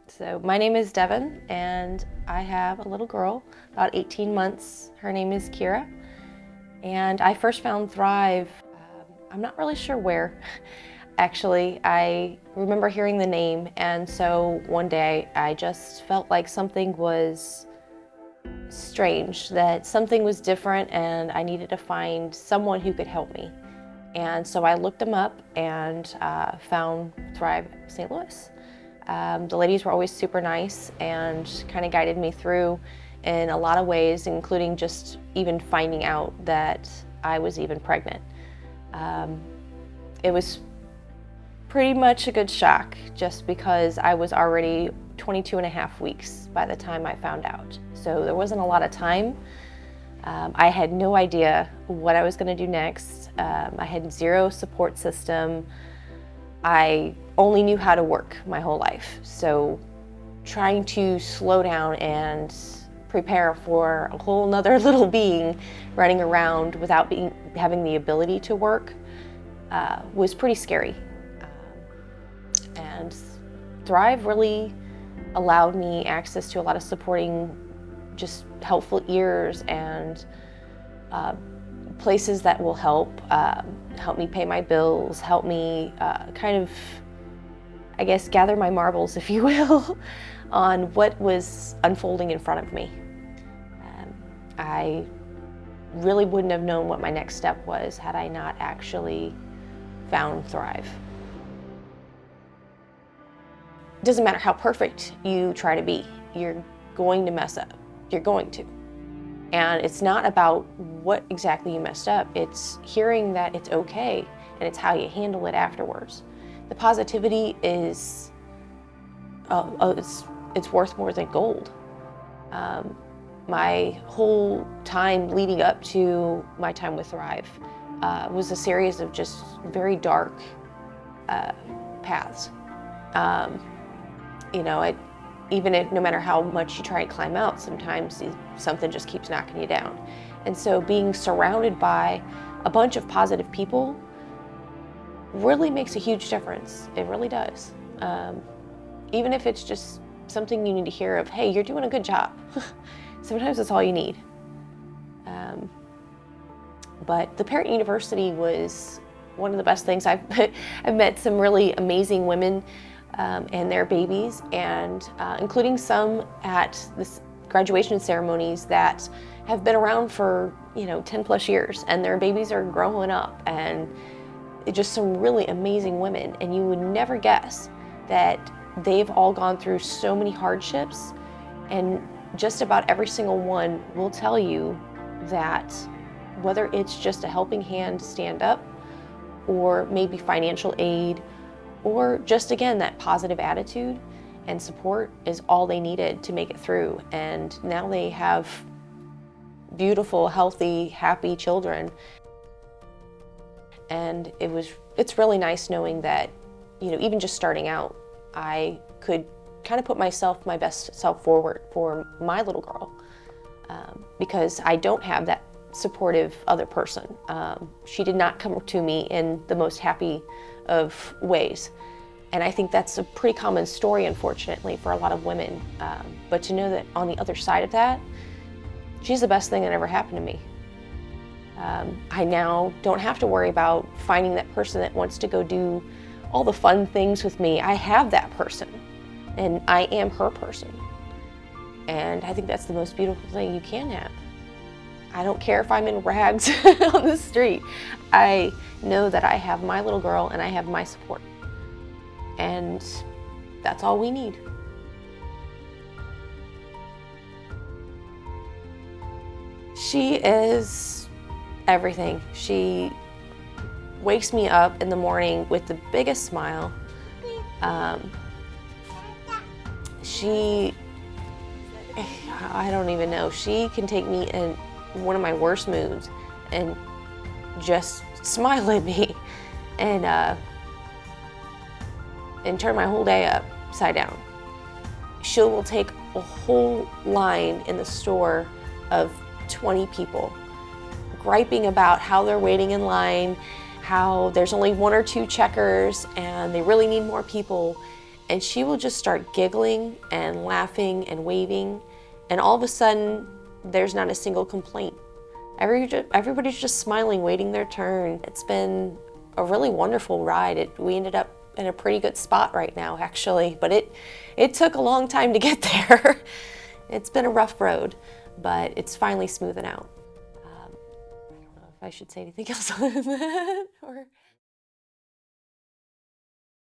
So my name is Devon, and I have a little girl, about 18 months. Her name is Kira, and I first found ThriVe, I'm not really sure where. Actually, I remember hearing the name, and so one day I just felt like something was strange, that something was different, and I needed to find someone who could help me. And so I looked them up and found ThriVe St. Louis. The ladies were always super nice and kind of guided me through in a lot of ways, including just even finding out that I was even pregnant. It was pretty much a good shock, just because I was already 22 and a half weeks by the time I found out. So there wasn't a lot of time. I had no idea what I was going to do next. I had zero support system. I only knew how to work my whole life. So trying to slow down and prepare for a whole nother little being running around without having the ability to work was pretty scary. And ThriVe really allowed me access to a lot of supporting, just helpful ears and places that will help me pay my bills, help me kind of, I guess, gather my marbles, if you will, on what was unfolding in front of me. I really wouldn't have known what my next step was had I not actually found ThriVe. It doesn't matter how perfect you try to be, you're going to mess up. You're going to. And it's not about what exactly you messed up, it's hearing that it's okay, and it's how you handle it afterwards. The positivity is, it's worth more than gold. My whole time leading up to my time with ThriVe was a series of just very dark paths. No matter how much you try to climb out, sometimes something just keeps knocking you down. And so being surrounded by a bunch of positive people really makes a huge difference. It really does. Even if it's just something you need to hear of, hey, you're doing a good job. Sometimes that's all you need. But the Parent University was one of the best things. I've met some really amazing women and their babies, and including some at this graduation ceremonies that have been around for 10 plus years, and their babies are growing up, and just some really amazing women. And you would never guess that they've all gone through so many hardships, and just about every single one will tell you that whether it's just a helping hand to stand up, or maybe financial aid, or just, again, that positive attitude and support is all they needed to make it through. And now they have beautiful, healthy, happy children. And it's really nice knowing that, even just starting out, I could kind of put my best self forward for my little girl, because I don't have that supportive other person. She did not come to me in the most happy of ways. And I think that's a pretty common story, unfortunately, for a lot of women. But to know that on the other side of that, she's the best thing that ever happened to me. I now don't have to worry about finding that person that wants to go do all the fun things with me. I have that person, and I am her person. And I think that's the most beautiful thing you can have. I don't care if I'm in rags on the street. I know that I have my little girl and I have my support. And that's all we need. She is everything. She wakes me up in the morning with the biggest smile. I don't even know. She can take me in one of my worst moods and just smile at me and turn my whole day upside down. She will take a whole line in the store of 20 people, griping about how they're waiting in line, how there's only one or two checkers and they really need more people. and she will just start giggling and laughing and waving, and all of a sudden, there's not a single complaint. Everybody's just smiling, waiting their turn. It's been a really wonderful ride. We ended up in a pretty good spot right now, actually, but it took a long time to get there. It's been a rough road, but it's finally smoothing out. I don't know if I should say anything else other than that, or...